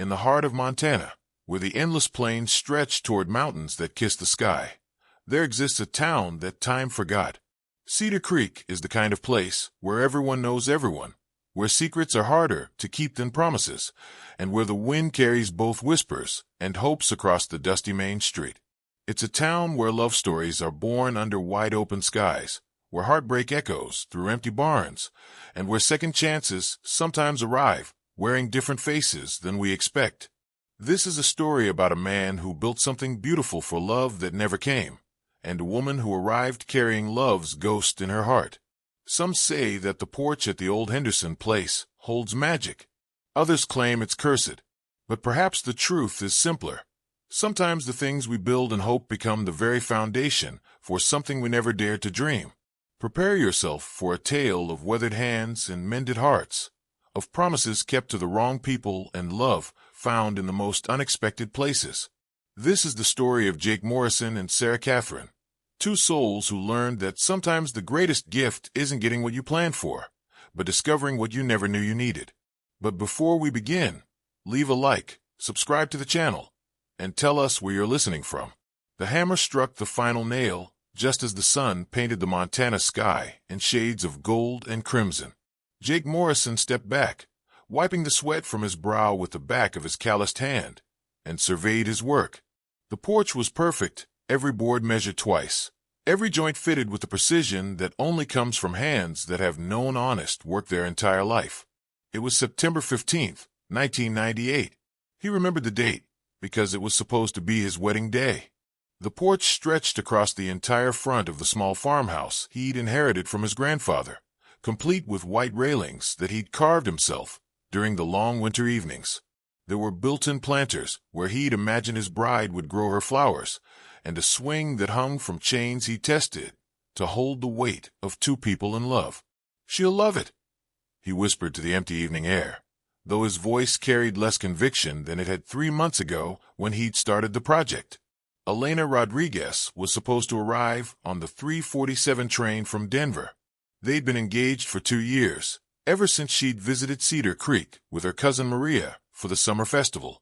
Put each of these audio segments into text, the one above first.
in the heart of Montana, where the endless plains stretch toward mountains that kiss the sky, there exists a town that time forgot. Cedar Creek is the kind of place where everyone knows everyone, where secrets are harder to keep than promises, and where the wind carries both whispers and hopes across the dusty main street. It's a town where love stories are born under wide-open skies, where heartbreak echoes through empty barns, and where second chances sometimes arrive, wearing different faces than we expect. This is a story about a man who built something beautiful for love that never came, and a woman who arrived carrying love's ghost in her heart. Some say that the porch at the old Henderson place holds magic. Others claim it's cursed. But perhaps the truth is simpler. Sometimes the things we build and hope become the very foundation for something we never dared to dream. Prepare yourself for a tale of weathered hands and mended hearts, of promises kept to the wrong people and love found in the most unexpected places. This is the story of Jake Morrison and Sarah Katherine, two souls who learned that sometimes the greatest gift isn't getting what you planned for, but discovering what you never knew you needed. But before we begin, leave a like, subscribe to the channel, and tell us where you're listening from. The hammer struck the final nail just as the sun painted the Montana sky in shades of gold and crimson. Jake Morrison stepped back, wiping the sweat from his brow with the back of his calloused hand, and surveyed his work. The porch was perfect, every board measured twice, every joint fitted with the precision that only comes from hands that have known honest work their entire life. It was September 15th, 1998. He remembered the date because it was supposed to be his wedding day. The porch stretched across the entire front of the small farmhouse he'd inherited from his grandfather, complete with white railings that he'd carved himself during the long winter evenings. There were built-in planters where he'd imagined his bride would grow her flowers, and a swing that hung from chains he tested to hold the weight of two people in love. "She'll love it," he whispered to the empty evening air, though his voice carried less conviction than it had 3 months ago when he'd started the project. Elena Rodriguez was supposed to arrive on the 3:47 train from Denver. They'd been engaged for 2 years, ever since she'd visited Cedar Creek with her cousin Maria for the summer festival.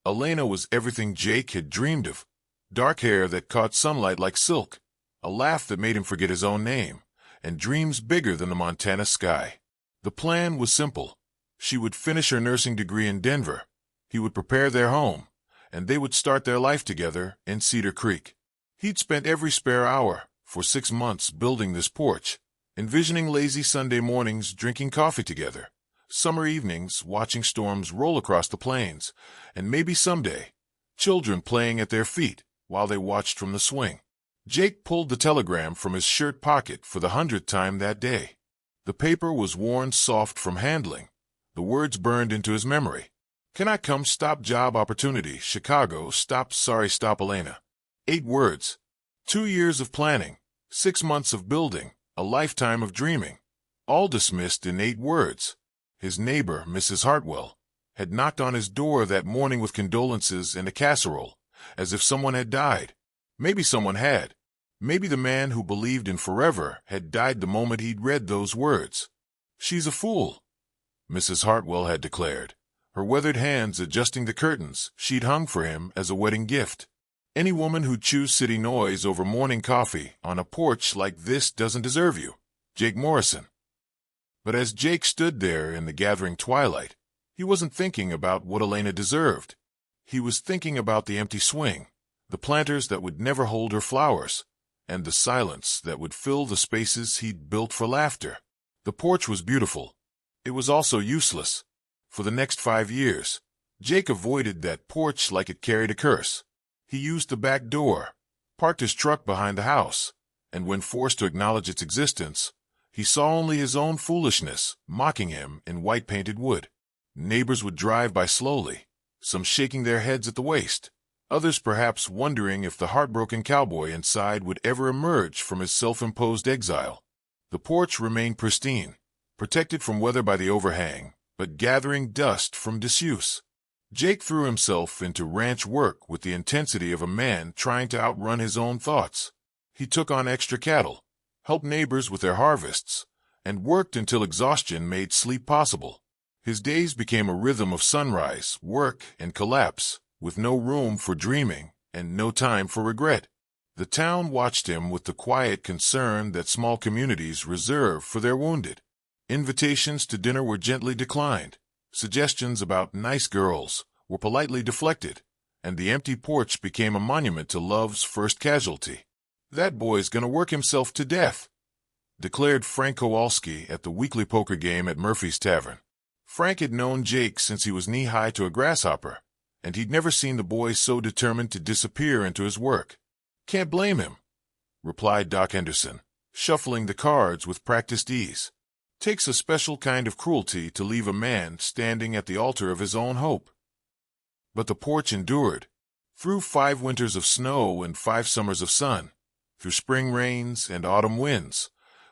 Elena was everything Jake had dreamed of. Dark hair that caught sunlight like silk, a laugh that made him forget his own name, and dreams bigger than the Montana sky. The plan was simple. She would finish her nursing degree in Denver, he would prepare their home, and they would start their life together in Cedar Creek. He'd spent every spare hour for 6 months building this porch, envisioning lazy Sunday mornings drinking coffee together, summer evenings watching storms roll across the plains, and maybe someday, children playing at their feet while they watched from the swing. Jake pulled the telegram from his shirt pocket for the 100th time that day. The paper was worn soft from handling. The words burned into his memory. "Cannot come, stop job opportunity, Chicago, stop, sorry, stop Elena." 8 words. 2 years of planning, 6 months of building, a lifetime of dreaming, all dismissed in 8 words. His neighbor, Mrs. Hartwell, had knocked on his door that morning with condolences and a casserole, as if someone had died. Maybe someone had. Maybe the man who believed in forever had died the moment he'd read those words. "She's a fool," Mrs. Hartwell had declared, her weathered hands adjusting the curtains she'd hung for him as a wedding gift. "Any woman who'd choose city noise over morning coffee on a porch like this doesn't deserve you, Jake Morrison." But as Jake stood there in the gathering twilight, he wasn't thinking about what Elena deserved. He was thinking about the empty swing, the planters that would never hold her flowers, and the silence that would fill the spaces he'd built for laughter. The porch was beautiful. It was also useless. For the next 5 years, Jake avoided that porch like it carried a curse. He used the back door, parked his truck behind the house, and when forced to acknowledge its existence, he saw only his own foolishness mocking him in white-painted wood. Neighbors would drive by slowly, some shaking their heads at the waist, others perhaps wondering if the heartbroken cowboy inside would ever emerge from his self-imposed exile. The porch remained pristine, protected from weather by the overhang, but gathering dust from disuse. Jake threw himself into ranch work with the intensity of a man trying to outrun his own thoughts. He took on extra cattle, helped neighbors with their harvests, and worked until exhaustion made sleep possible. His days became a rhythm of sunrise, work, and collapse, with no room for dreaming and no time for regret. The town watched him with the quiet concern that small communities reserve for their wounded. Invitations to dinner were gently declined. Suggestions about nice girls were politely deflected, and the empty porch became a monument to love's first casualty. "That boy's gonna work himself to death," declared Frank Kowalski at the weekly poker game at Murphy's Tavern. Frank had known Jake since he was knee-high to a grasshopper, and he'd never seen the boy so determined to disappear into his work. "Can't blame him," replied Doc Henderson, shuffling the cards with practiced ease. "Takes a special kind of cruelty to leave a man standing at the altar of his own hope." But the porch endured. Through 5 winters of snow and 5 summers of sun, through spring rains and autumn winds,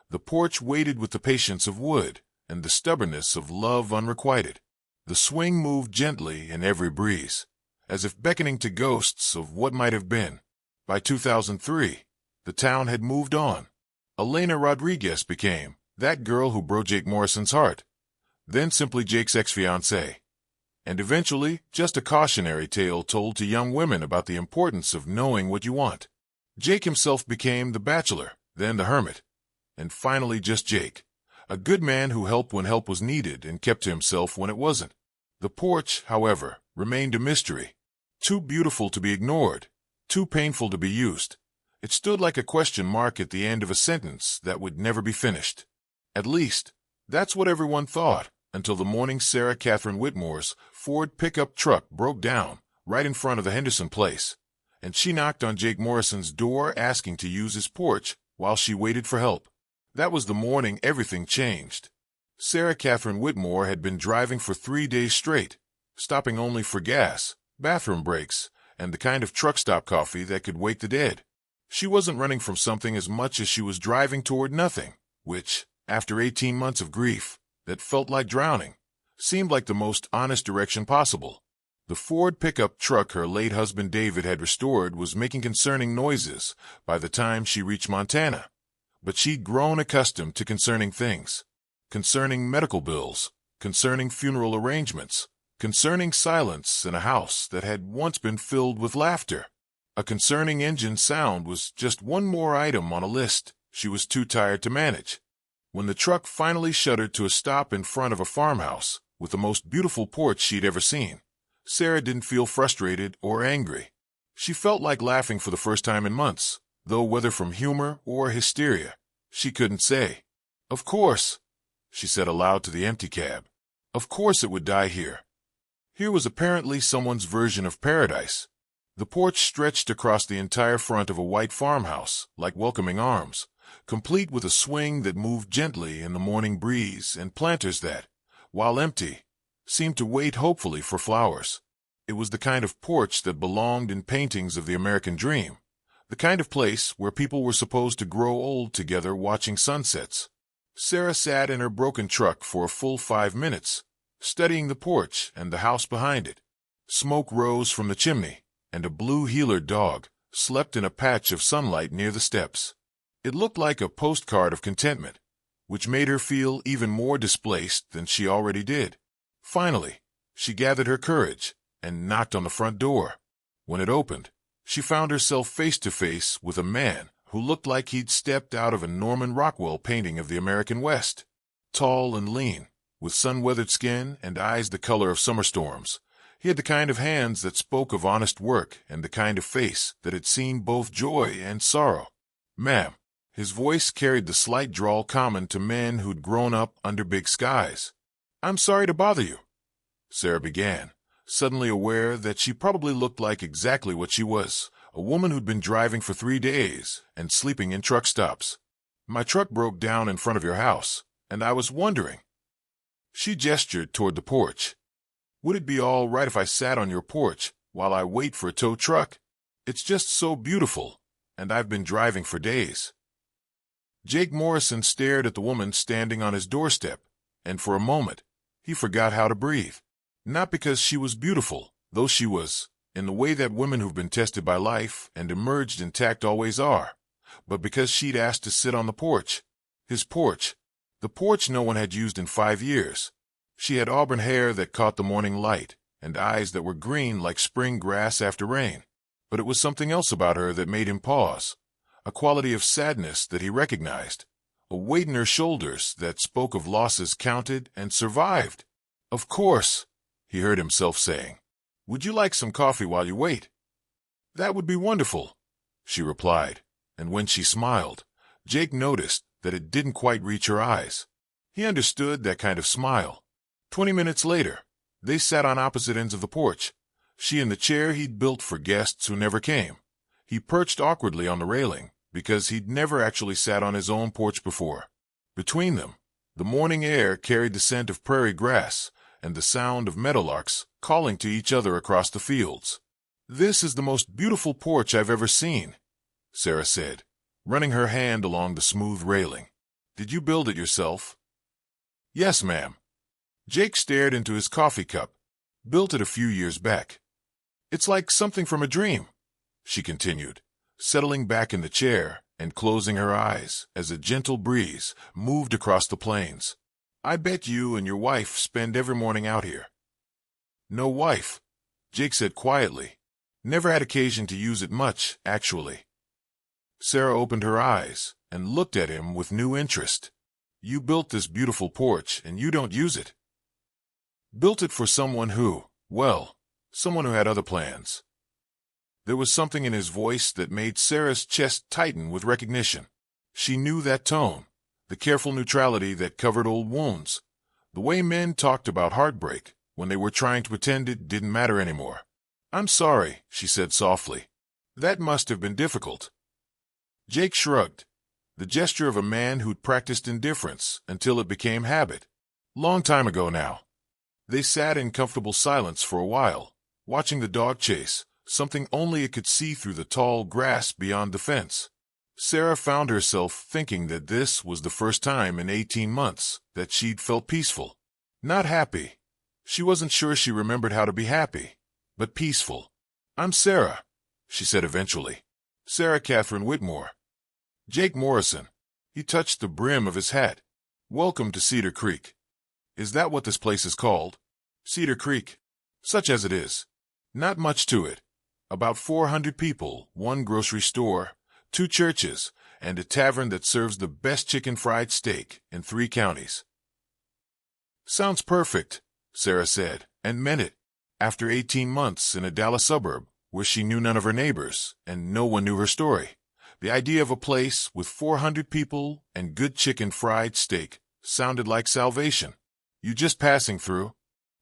the porch waited with the patience of wood and the stubbornness of love unrequited. The swing moved gently in every breeze, as if beckoning to ghosts of what might have been. By 2003, the town had moved on. Elena Rodriguez became that girl who broke Jake Morrison's heart, then simply Jake's ex-fiancée, and eventually just a cautionary tale told to young women about the importance of knowing what you want. Jake himself became the bachelor, then the hermit, and finally just Jake, a good man who helped when help was needed and kept to himself when it wasn't. The porch, however, remained a mystery, too beautiful to be ignored, too painful to be used. It stood like a question mark at the end of a sentence that would never be finished. At least, that's what everyone thought, until the morning Sarah Katherine Whitmore's Ford pickup truck broke down right in front of the Henderson place, and she knocked on Jake Morrison's door asking to use his porch while she waited for help. That was the morning everything changed. Sarah Katherine Whitmore had been driving for 3 days straight, stopping only for gas, bathroom breaks, and the kind of truck stop coffee that could wake the dead. She wasn't running from something as much as she was driving toward nothing, which, after 18 months of grief, that felt like drowning, seemed like the most honest direction possible. The Ford pickup truck her late husband David had restored was making concerning noises by the time she reached Montana. But she'd grown accustomed to concerning things. Concerning medical bills, concerning funeral arrangements, concerning silence in a house that had once been filled with laughter. A concerning engine sound was just one more item on a list she was too tired to manage. When the truck finally shuddered to a stop in front of a farmhouse with the most beautiful porch she'd ever seen, Sarah didn't feel frustrated or angry. She felt like laughing for the first time in months, though whether from humor or hysteria, she couldn't say. "Of course," she said aloud to the empty cab. "Of course it would die here." Here was apparently someone's version of paradise. The porch stretched across the entire front of a white farmhouse, like welcoming arms, complete with a swing that moved gently in the morning breeze and planters that, while empty, seemed to wait hopefully for flowers. It was the kind of porch that belonged in paintings of the American dream, the kind of place where people were supposed to grow old together watching sunsets. Sarah sat in her broken truck for a full 5 minutes, studying the porch and the house behind it. Smoke rose from the chimney, and a blue heeler dog slept in a patch of sunlight near the steps. It looked like a postcard of contentment, which made her feel even more displaced than she already did. Finally, she gathered her courage and knocked on the front door. When it opened, she found herself face to face with a man who looked like he'd stepped out of a Norman Rockwell painting of the American West. Tall and lean, with sun-weathered skin and eyes the color of summer storms, he had the kind of hands that spoke of honest work and the kind of face that had seen both joy and sorrow. "Ma'am," his voice carried the slight drawl common to men who'd grown up under big skies. "I'm sorry to bother you," Sarah began, suddenly aware that she probably looked like exactly what she was, a woman who'd been driving for 3 days and sleeping in truck stops. "My truck broke down in front of your house, and I was wondering." She gestured toward the porch. "Would it be all right if I sat on your porch while I wait for a tow truck? It's just so beautiful, and I've been driving for days." Jake Morrison stared at the woman standing on his doorstep, and for a moment, he forgot how to breathe. Not because she was beautiful, though she was, in the way that women who've been tested by life and emerged intact always are, but because she'd asked to sit on the porch. His porch. The porch no one had used in 5 years. She had auburn hair that caught the morning light, and eyes that were green like spring grass after rain. But it was something else about her that made him pause, a quality of sadness that he recognized, a weight in her shoulders that spoke of losses counted and survived. "Of course," he heard himself saying. "Would you like some coffee while you wait?" "That would be wonderful," she replied, and when she smiled, Jake noticed that it didn't quite reach her eyes. He understood that kind of smile. 20 minutes later, they sat on opposite ends of the porch, she in the chair he'd built for guests who never came. He perched awkwardly on the railing, because he'd never actually sat on his own porch before. Between them, the morning air carried the scent of prairie grass and the sound of meadowlarks calling to each other across the fields. "This is the most beautiful porch I've ever seen," Sarah said, running her hand along the smooth railing. "Did you build it yourself?" "Yes, ma'am." Jake stared into his coffee cup. "Built it a few years back." "It's like something from a dream," she continued, settling back in the chair and closing her eyes as a gentle breeze moved across the plains. "I bet you and your wife spend every morning out here." "No wife," Jake said quietly. "Never had occasion to use it much, actually." Sarah opened her eyes and looked at him with new interest. "You built this beautiful porch and you don't use it?" "Built it for someone someone who had other plans." There was something in his voice that made Sarah's chest tighten with recognition. She knew that tone, the careful neutrality that covered old wounds, the way men talked about heartbreak when they were trying to pretend it didn't matter anymore. "I'm sorry," she said softly. "That must have been difficult." Jake shrugged, the gesture of a man who'd practiced indifference until it became habit. "Long time ago now." They sat in comfortable silence for a while, watching the dog chase, something only it could see through the tall grass beyond the fence. Sarah found herself thinking that this was the first time in 18 months that she'd felt peaceful. Not happy. She wasn't sure she remembered how to be happy, but peaceful. "I'm Sarah," she said eventually. "Sarah Katherine Whitmore." "Jake Morrison." He touched the brim of his hat. "Welcome to Cedar Creek." "Is that what this place is called?" "Cedar Creek." "Such as it is. Not much to it. About 400 people, one grocery store, 2 churches, and a tavern that serves the best chicken fried steak in 3 counties. "Sounds perfect," Sarah said, and meant it. After 18 months in a Dallas suburb, where she knew none of her neighbors and no one knew her story, the idea of a place with 400 people and good chicken fried steak sounded like salvation. "You just passing through?"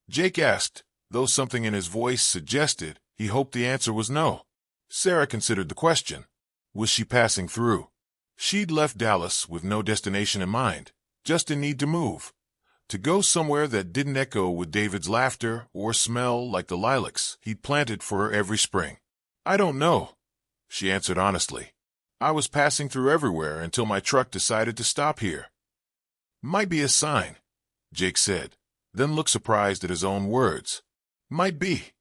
Jake asked, though something in his voice suggested he hoped the answer was no. Sarah considered the question. Was she passing through? She'd left Dallas with no destination in mind, just a need to move. To go somewhere that didn't echo with David's laughter or smell like the lilacs he'd planted for her every spring. "I don't know," she answered honestly. "I was passing through everywhere until my truck decided to stop here." "Might be a sign," Jake said, then looked surprised at his own words. "Might be,"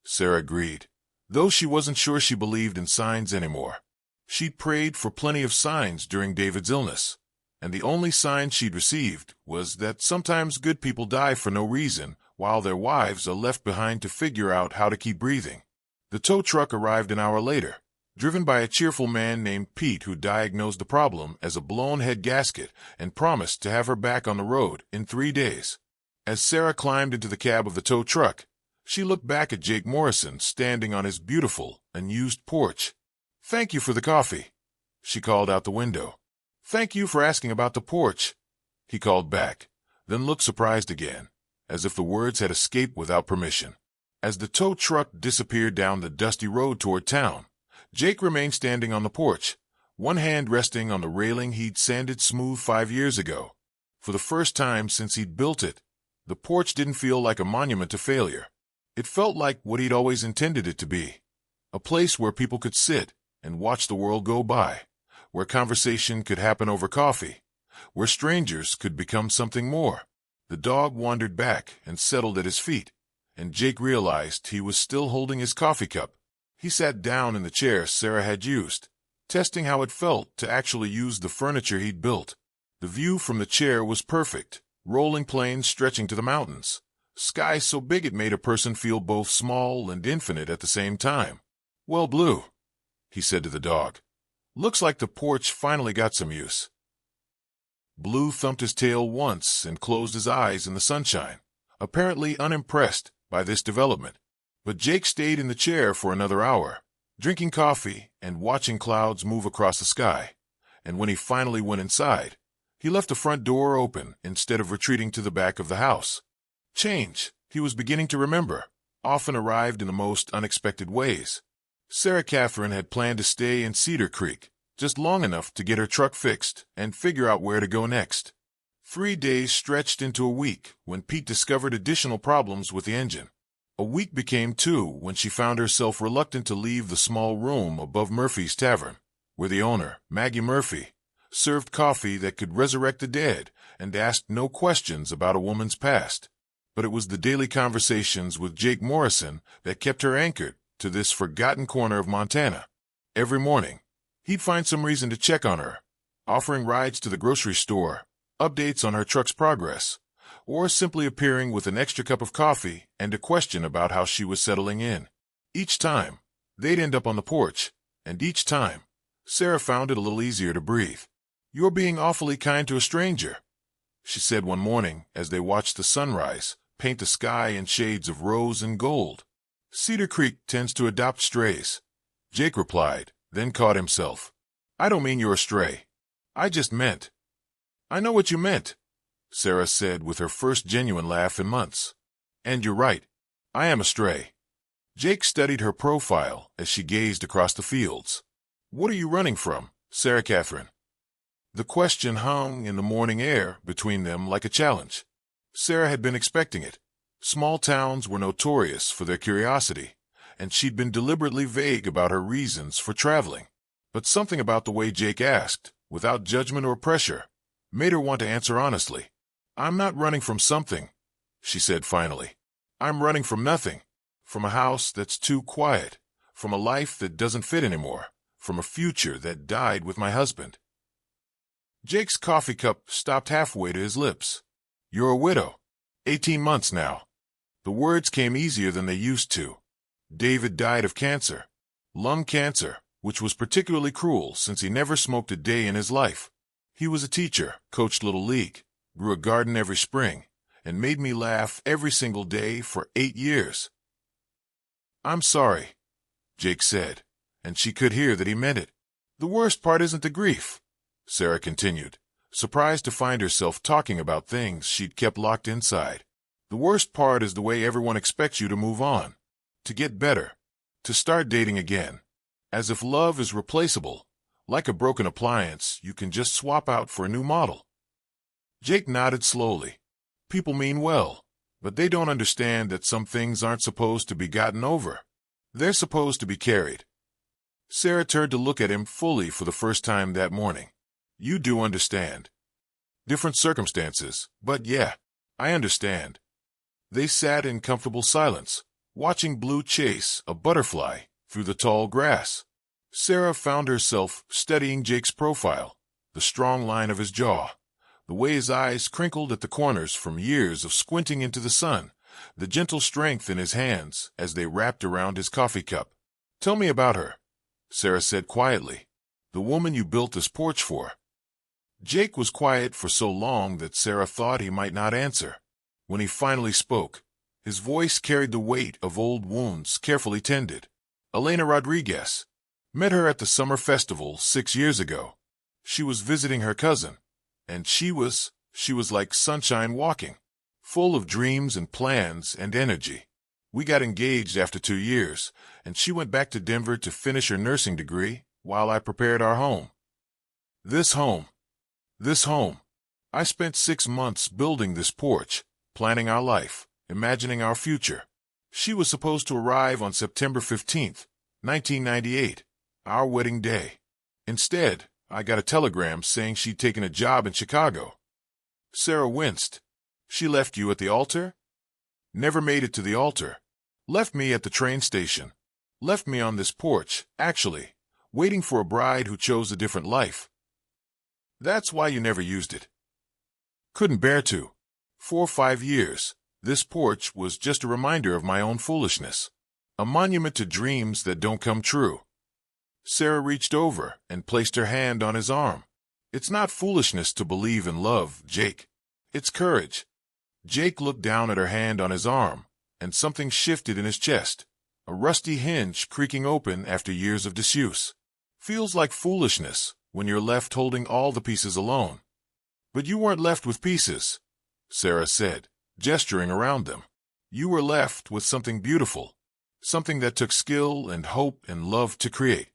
Sarah agreed, though she wasn't sure she believed in signs anymore. She'd prayed for plenty of signs during David's illness, and the only sign she'd received was that sometimes good people die for no reason while their wives are left behind to figure out how to keep breathing. The tow truck arrived an hour later, driven by a cheerful man named Pete who diagnosed the problem as a blown head gasket and promised to have her back on the road in 3 days. As Sarah climbed into the cab of the tow truck, she looked back at Jake Morrison standing on his beautiful, unused porch. "Thank you for the coffee," she called out the window. "Thank you for asking about the porch," he called back, then looked surprised again, as if the words had escaped without permission. As the tow truck disappeared down the dusty road toward town, Jake remained standing on the porch, one hand resting on the railing he'd sanded smooth 5 years ago. For the first time since he'd built it, the porch didn't feel like a monument to failure. It felt like what he'd always intended it to be, a place where people could sit and watch the world go by, where conversation could happen over coffee, where strangers could become something more. The dog wandered back and settled at his feet, and Jake realized he was still holding his coffee cup. He sat down in the chair Sarah had used, testing how it felt to actually use the furniture he'd built. The view from the chair was perfect, rolling plains stretching to the mountains, sky so big it made a person feel both small and infinite at the same time. "Well, Blue," he said to the dog, "looks like the porch finally got some use." Blue thumped his tail once and closed his eyes in the sunshine, apparently unimpressed by this development. But Jake stayed in the chair for another hour, drinking coffee and watching clouds move across the sky. And when he finally went inside, he left the front door open instead of retreating to the back of the house. Change, he was beginning to remember, often arrived in the most unexpected ways. Sarah Katherine had planned to stay in Cedar Creek, just long enough to get her truck fixed and figure out where to go next. 3 days stretched into a week when Pete discovered additional problems with the engine. A week became 2 when she found herself reluctant to leave the small room above Murphy's Tavern, where the owner, Maggie Murphy, served coffee that could resurrect the dead and asked no questions about a woman's past. But it was the daily conversations with Jake Morrison that kept her anchored to this forgotten corner of Montana. Every morning, he'd find some reason to check on her, offering rides to the grocery store, updates on her truck's progress, or simply appearing with an extra cup of coffee and a question about how she was settling in. Each time, they'd end up on the porch, and each time, Sarah found it a little easier to breathe. "You're being awfully kind to a stranger," she said one morning as they watched the sunrise paint the sky in shades of rose and gold. "Cedar Creek tends to adopt strays," Jake replied, then caught himself. "I don't mean you're a stray. I just meant—" "I know what you meant," Sarah said with her first genuine laugh in months. "And you're right. I am a stray." Jake studied her profile as she gazed across the fields. "What are you running from, Sarah Katherine?" The question hung in the morning air between them like a challenge. Sarah had been expecting it. Small towns were notorious for their curiosity, and she'd been deliberately vague about her reasons for traveling. But something about the way Jake asked, without judgment or pressure, made her want to answer honestly. "I'm not running from something," she said finally. "I'm running from nothing. From a house that's too quiet, from a life that doesn't fit anymore, from a future that died with my husband." Jake's coffee cup stopped halfway to his lips. "You're a widow. 18 months now." The words came easier than they used to. David died of cancer. Lung cancer, which was particularly cruel since he never smoked a day in his life. He was a teacher, coached Little League, grew a garden every spring, and made me laugh every single day for 8 years. "I'm sorry," Jake said, and she could hear that he meant it. "The worst part isn't the grief," Sarah continued, surprised to find herself talking about things she'd kept locked inside. "The worst part is the way everyone expects you to move on, to get better, to start dating again, as if love is replaceable, like a broken appliance you can just swap out for a new model." Jake nodded slowly. "People mean well, but they don't understand that some things aren't supposed to be gotten over. They're supposed to be carried." Sarah turned to look at him fully for the first time that morning. "You do understand. Different circumstances, but yeah, I understand." They sat in comfortable silence, watching Blue chase a butterfly through the tall grass. Sarah found herself studying Jake's profile, the strong line of his jaw, the way his eyes crinkled at the corners from years of squinting into the sun, the gentle strength in his hands as they wrapped around his coffee cup. "Tell me about her," Sarah said quietly. "The woman you built this porch for." Jake was quiet for so long that Sarah thought he might not answer. When he finally spoke, his voice carried the weight of old wounds carefully tended. "Elena Rodriguez. Met her at the summer festival 6 years ago. She was visiting her cousin, and she was like sunshine walking, full of dreams and plans and energy. We got engaged after 2 years, and she went back to Denver to finish her nursing degree while I prepared our home. This home. I spent 6 months building this porch, planning our life, imagining our future. She was supposed to arrive on September 15th, 1998, our wedding day. Instead, I got a telegram saying she'd taken a job in Chicago." Sarah winced. "She left you at the altar?" "Never made it to the altar. Left me at the train station. Left me on this porch, actually, waiting for a bride who chose a different life." "That's why you never used it." "Couldn't bear to." For 5 years, this porch was just a reminder of my own foolishness. A monument to dreams that don't come true. Sarah reached over and placed her hand on his arm. It's not foolishness to believe in love, Jake. It's courage. Jake looked down at her hand on his arm, and something shifted in his chest. A rusty hinge creaking open after years of disuse. Feels like foolishness when you're left holding all the pieces alone. But you weren't left with pieces, Sarah said, gesturing around them. You were left with something beautiful. Something that took skill and hope and love to create.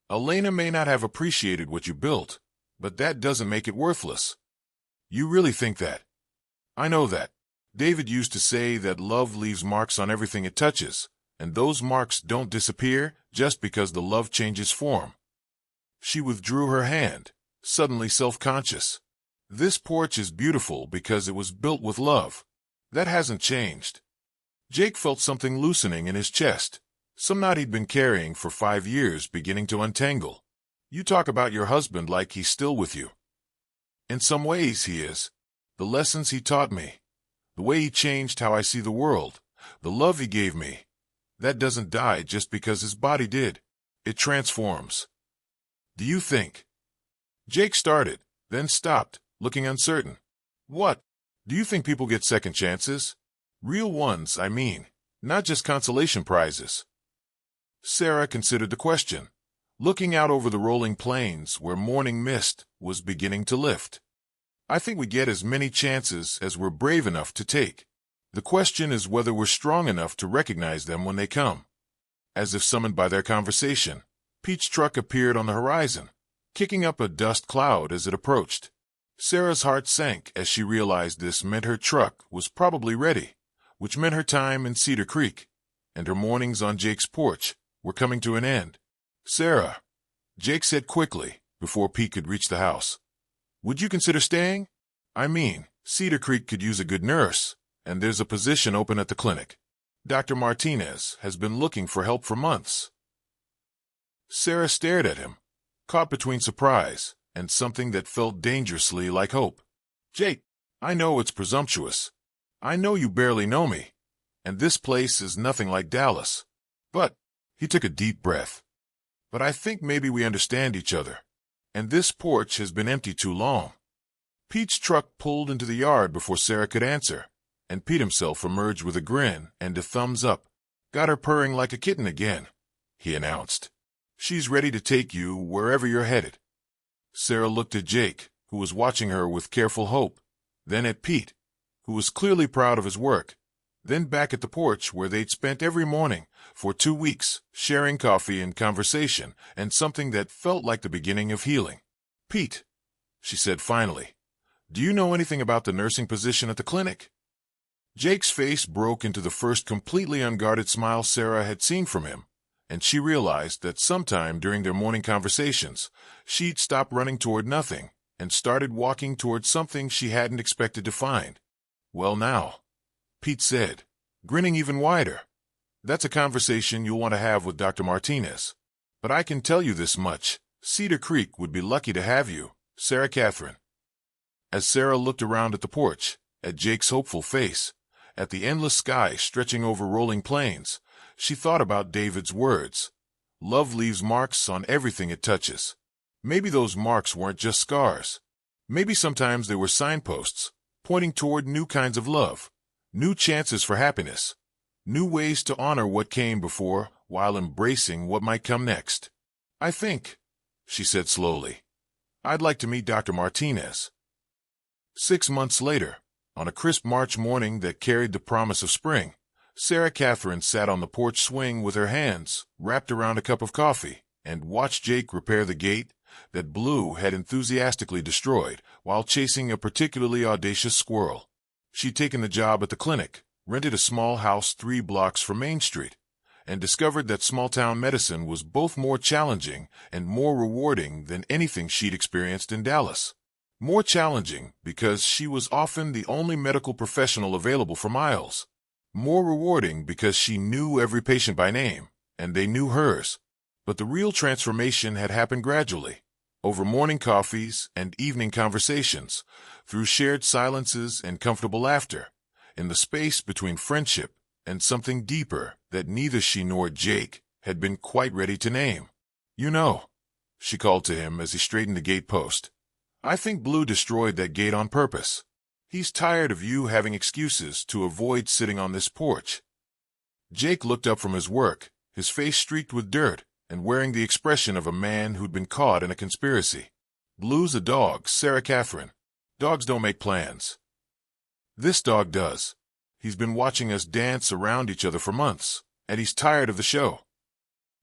Elena may not have appreciated what you built, but that doesn't make it worthless. You really think that? I know that. David used to say that love leaves marks on everything it touches, and those marks don't disappear just because the love changes form. She withdrew her hand, suddenly self-conscious. This porch is beautiful because it was built with love. That hasn't changed. Jake felt something loosening in his chest, some knot he'd been carrying for 5 years beginning to untangle. You talk about your husband like he's still with you. In some ways he is. The lessons he taught me, the way he changed how I see the world, the love he gave me, that doesn't die just because his body did. It transforms. Do you think? Jake started, then stopped, looking uncertain. What? Do you think people get second chances? Real ones, I mean, not just consolation prizes. Sarah considered the question, looking out over the rolling plains where morning mist was beginning to lift. I think we get as many chances as we're brave enough to take. The question is whether we're strong enough to recognize them when they come. As if summoned by their conversation, Pete's truck appeared on the horizon, kicking up a dust cloud as it approached. Sarah's heart sank as she realized this meant her truck was probably ready, which meant her time in Cedar Creek, and her mornings on Jake's porch, were coming to an end. Sarah, Jake said quickly, before Pete could reach the house. Would you consider staying? I mean, Cedar Creek could use a good nurse, and there's a position open at the clinic. Dr. Martinez has been looking for help for months. Sarah stared at him, caught between surprise and something that felt dangerously like hope. Jake, I know it's presumptuous. I know you barely know me, and this place is nothing like Dallas. But, he took a deep breath. But I think maybe we understand each other, and this porch has been empty too long. Pete's truck pulled into the yard before Sarah could answer, and Pete himself emerged with a grin and a thumbs up. Got her purring like a kitten again, he announced. She's ready to take you wherever you're headed. Sarah looked at Jake, who was watching her with careful hope, then at Pete, who was clearly proud of his work, then back at the porch where they'd spent every morning for 2 weeks, sharing coffee and conversation and something that felt like the beginning of healing. Pete, she said finally, do you know anything about the nursing position at the clinic? Jake's face broke into the first completely unguarded smile Sarah had seen from him, and she realized that sometime during their morning conversations, she'd stopped running toward nothing and started walking toward something she hadn't expected to find. Well now, Pete said, grinning even wider, that's a conversation you'll want to have with Dr. Martinez. But I can tell you this much, Cedar Creek would be lucky to have you, Sarah Katherine. As Sarah looked around at the porch, at Jake's hopeful face, at the endless sky stretching over rolling plains, she thought about David's words. Love leaves marks on everything it touches. Maybe those marks weren't just scars. Maybe sometimes they were signposts, pointing toward new kinds of love, new chances for happiness, new ways to honor what came before while embracing what might come next. I think, she said slowly, I'd like to meet Dr. Martinez. 6 months later, on a crisp March morning that carried the promise of spring, Sarah Katherine sat on the porch swing with her hands wrapped around a cup of coffee and watched Jake repair the gate that Blue had enthusiastically destroyed while chasing a particularly audacious squirrel. She'd taken the job at the clinic, rented a small house 3 blocks from Main Street, and discovered that small-town medicine was both more challenging and more rewarding than anything she'd experienced in Dallas. More challenging because she was often the only medical professional available for miles. More rewarding because she knew every patient by name, and they knew hers. But the real transformation had happened gradually. over morning coffees and evening conversations, through shared silences and comfortable laughter, in the space between friendship and something deeper that neither she nor Jake had been quite ready to name. "You know," she called to him as he straightened the gate post, "I think Blue destroyed that gate on purpose. He's tired of you having excuses to avoid sitting on this porch." Jake looked up from his work, his face streaked with dirt, and wearing the expression of a man who'd been caught in a conspiracy. "Blue's a dog, Sarah Katherine. Dogs don't make plans. This dog does. He's been watching us dance around each other for months, and he's tired of the show."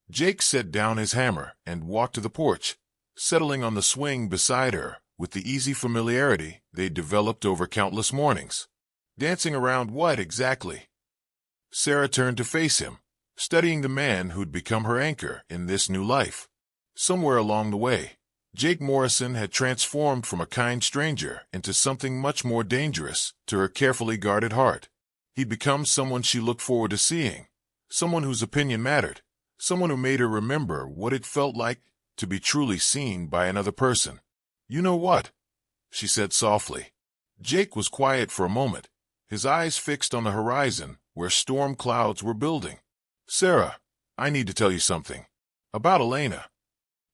Jake set down his hammer and walked to the porch, settling on the swing beside her with the easy familiarity they'd developed over countless mornings. Dancing around what exactly? Sarah turned to face him, studying the man who'd become her anchor in this new life. Somewhere along the way, Jake Morrison had transformed from a kind stranger into something much more dangerous to her carefully guarded heart. He'd become someone she looked forward to seeing, someone whose opinion mattered, someone who made her remember what it felt like to be truly seen by another person. "You know what?" she said softly. Jake was quiet for a moment, his eyes fixed on the horizon where storm clouds were building. "Sarah, I need to tell you something. About Elena."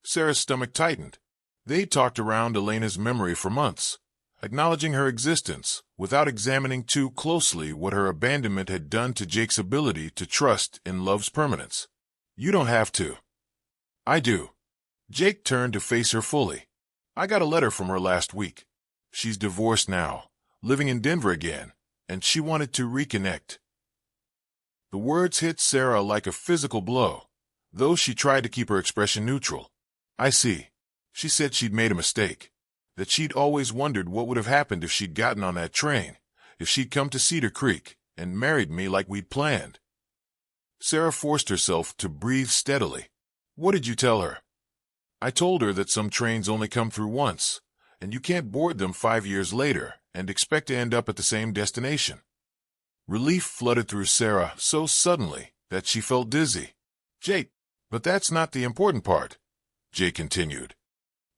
Sarah's stomach tightened. They talked around Elena's memory for months, acknowledging her existence without examining too closely what her abandonment had done to Jake's ability to trust in love's permanence. "You don't have to." "I do." Jake turned to face her fully. "I got a letter from her last week. She's divorced now, living in Denver again, and she wanted to reconnect." The words hit Sarah like a physical blow, though she tried to keep her expression neutral. "I see." She said she'd made a mistake, that she'd always wondered what would have happened if she'd gotten on that train, if she'd come to Cedar Creek and married me like we'd planned. Sarah forced herself to breathe steadily. "What did you tell her?" "I told her that some trains only come through once, and you can't board them 5 years later and expect to end up at the same destination." Relief flooded through Sarah so suddenly that she felt dizzy. "Jake, but that's not the important part," Jake continued.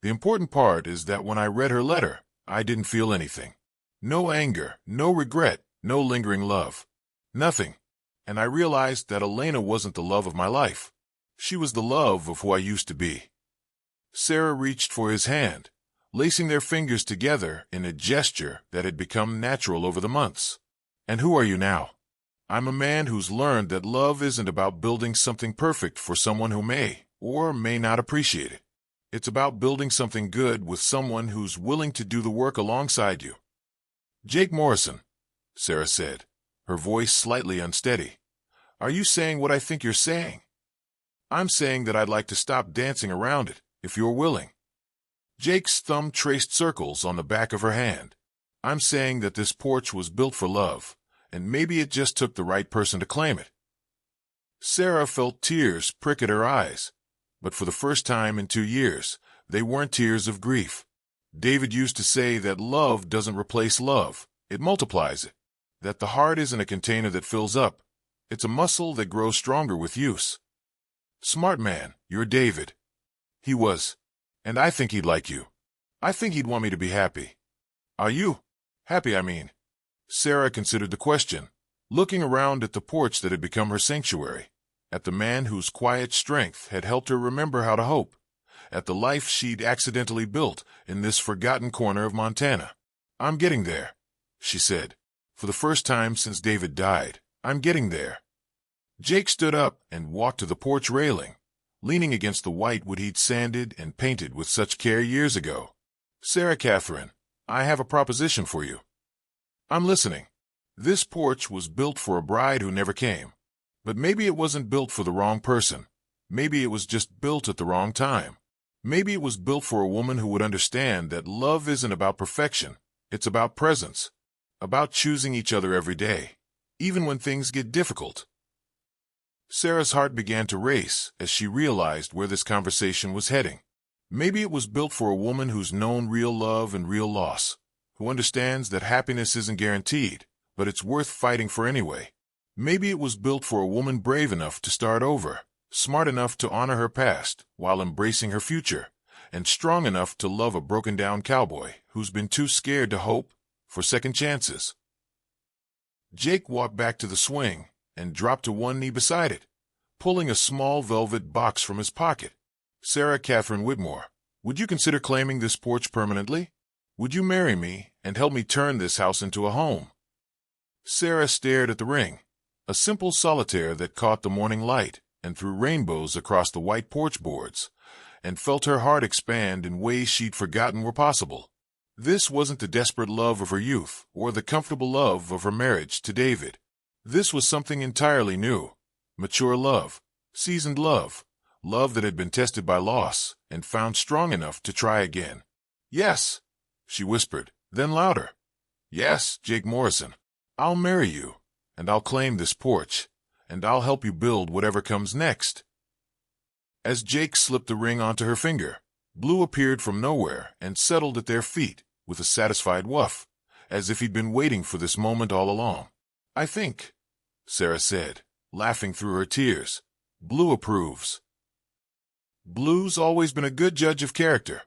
"The important part is that when I read her letter, I didn't feel anything. No anger, no regret, no lingering love. Nothing. And I realized that Elena wasn't the love of my life. She was the love of who I used to be." Sarah reached for his hand, lacing their fingers together in a gesture that had become natural over the months. "And who are you now?" "I'm a man who's learned that love isn't about building something perfect for someone who may or may not appreciate it. It's about building something good with someone who's willing to do the work alongside you." "Jake Morrison," Sarah said, her voice slightly unsteady, "are you saying what I think you're saying?" "I'm saying that I'd like to stop dancing around it, if you're willing." Jake's thumb traced circles on the back of her hand. "I'm saying that this porch was built for love, and maybe it just took the right person to claim it." Sarah felt tears prick at her eyes, but for the first time in 2 years, they weren't tears of grief. David used to say that love doesn't replace love, it multiplies it. That the heart isn't a container that fills up, it's a muscle that grows stronger with use. "Smart man, you're David." "He was. And I think he'd like you. I think he'd want me to be happy." "Are you? Happy, I mean." Sarah considered the question, looking around at the porch that had become her sanctuary, at the man whose quiet strength had helped her remember how to hope, at the life she'd accidentally built in this forgotten corner of Montana. "I'm getting there," she said. "For the first time since David died, I'm getting there." Jake stood up and walked to the porch railing, leaning against the white wood he'd sanded and painted with such care years ago. "Sarah Katherine, I have a proposition for you." "I'm listening." "This porch was built for a bride who never came. But maybe it wasn't built for the wrong person. Maybe it was just built at the wrong time. Maybe it was built for a woman who would understand that love isn't about perfection. It's about presence. About choosing each other every day, even when things get difficult." Sarah's heart began to race as she realized where this conversation was heading. Maybe it was built for a woman who's known real love and real loss, who understands that happiness isn't guaranteed, but it's worth fighting for anyway. Maybe it was built for a woman brave enough to start over, smart enough to honor her past while embracing her future, and strong enough to love a broken-down cowboy who's been too scared to hope for second chances. Jake walked back to the swing and dropped to one knee beside it, pulling a small velvet box from his pocket. "Sarah Katherine Whitmore, would you consider claiming this porch permanently? Would you marry me and help me turn this house into a home?" Sarah stared at the ring, a simple solitaire that caught the morning light and threw rainbows across the white porch boards, and felt her heart expand in ways she'd forgotten were possible. This wasn't the desperate love of her youth or the comfortable love of her marriage to David. This was something entirely new, mature love, seasoned love, love that had been tested by loss and found strong enough to try again. "Yes," she whispered, then louder. "Yes, Jake Morrison, I'll marry you, and I'll claim this porch, and I'll help you build whatever comes next." As Jake slipped the ring onto her finger, Blue appeared from nowhere and settled at their feet with a satisfied woof, as if he'd been waiting for this moment all along. "I think," Sarah said, laughing through her tears, "Blue approves." "Blue's always been a good judge of character,"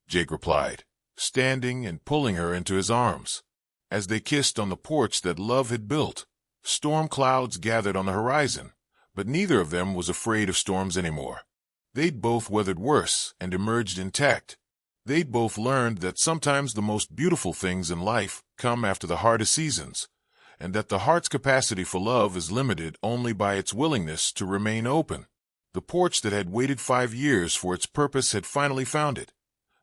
Jake replied, standing and pulling her into his arms. As they kissed on the porch that love had built, storm clouds gathered on the horizon, but neither of them was afraid of storms anymore. They'd both weathered worse and emerged intact. They'd both learned that sometimes the most beautiful things in life come after the hardest seasons, and that the heart's capacity for love is limited only by its willingness to remain open. The porch that had waited 5 years for its purpose had finally found it,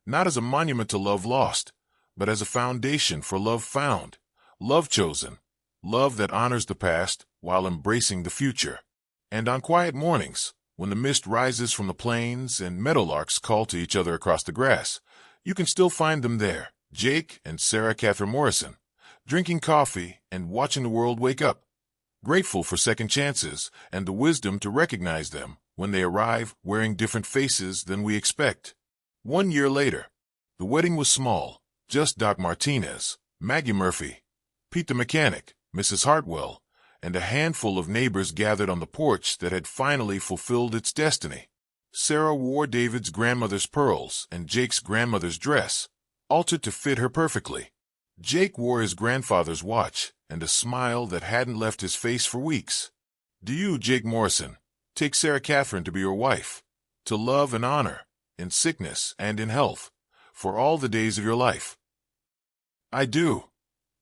not as a monument to love lost, but as a foundation for love found, love chosen, love that honors the past while embracing the future. And on quiet mornings, when the mist rises from the plains and meadowlarks call to each other across the grass, you can still find them there, Jake and Sarah Katherine Morrison, drinking coffee and watching the world wake up, grateful for second chances and the wisdom to recognize them when they arrive wearing different faces than we expect. 1 year later, the wedding was small, just Doc Martinez, Maggie Murphy, Pete the mechanic, Mrs. Hartwell, and a handful of neighbors gathered on the porch that had finally fulfilled its destiny. Sarah wore David's grandmother's pearls and Jake's grandmother's dress, altered to fit her perfectly. Jake wore his grandfather's watch and a smile that hadn't left his face for weeks. "Do you, Jake Morrison, take Sarah Katherine to be your wife, to love and honor, in sickness and in health, for all the days of your life?" "I do,"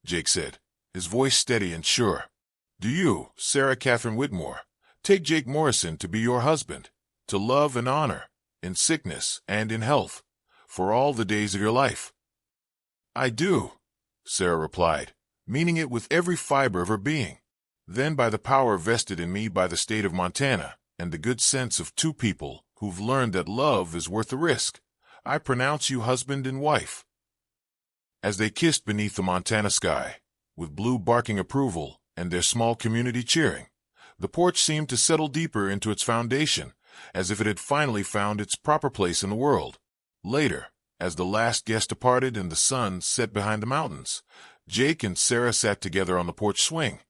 Jake said, his voice steady and sure. "Do you, Sarah Katherine Whitmore, take Jake Morrison to be your husband, to love and honor, in sickness and in health, for all the days of your life?" "I do," Sarah replied, meaning it with every fiber of her being. "Then by the power vested in me by the state of Montana and the good sense of two people who've learned that love is worth the risk, I pronounce you husband and wife." As they kissed beneath the Montana sky, with Blue barking approval and their small community cheering, the porch seemed to settle deeper into its foundation, as if it had finally found its proper place in the world. Later, as the last guest departed and the sun set behind the mountains, Jake and Sarah sat together on the porch swing,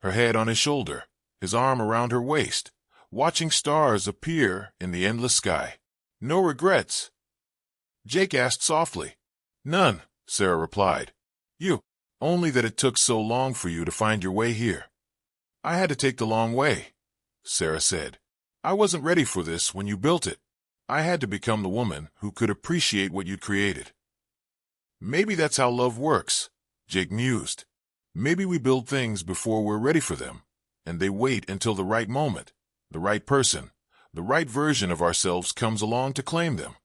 her head on his shoulder, his arm around her waist, watching stars appear in the endless sky. "No regrets?" Jake asked softly. "None," Sarah replied. "You, only that it took so long for you to find your way here." "I had to take the long way," Sarah said. "I wasn't ready for this when you built it. I had to become the woman who could appreciate what you'd created." "Maybe that's how love works," Jake mused. "Maybe we build things before we're ready for them, and they wait until the right moment, the right person, the right version of ourselves comes along to claim them."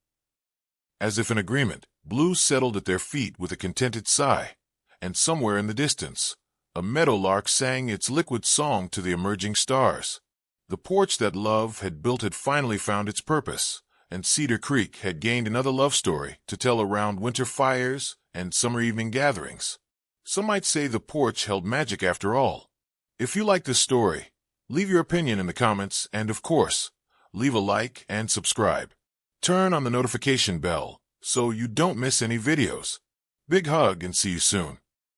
As if in agreement, Blue settled at their feet with a contented sigh, and somewhere in the distance, a meadowlark sang its liquid song to the emerging stars. The porch that love had built had finally found its purpose, and Cedar Creek had gained another love story to tell around winter fires and summer evening gatherings. Some might say the porch held magic after all. If you like this story, leave your opinion in the comments and, of course, leave a like and subscribe. Turn on the notification bell so you don't miss any videos. Big hug and see you soon.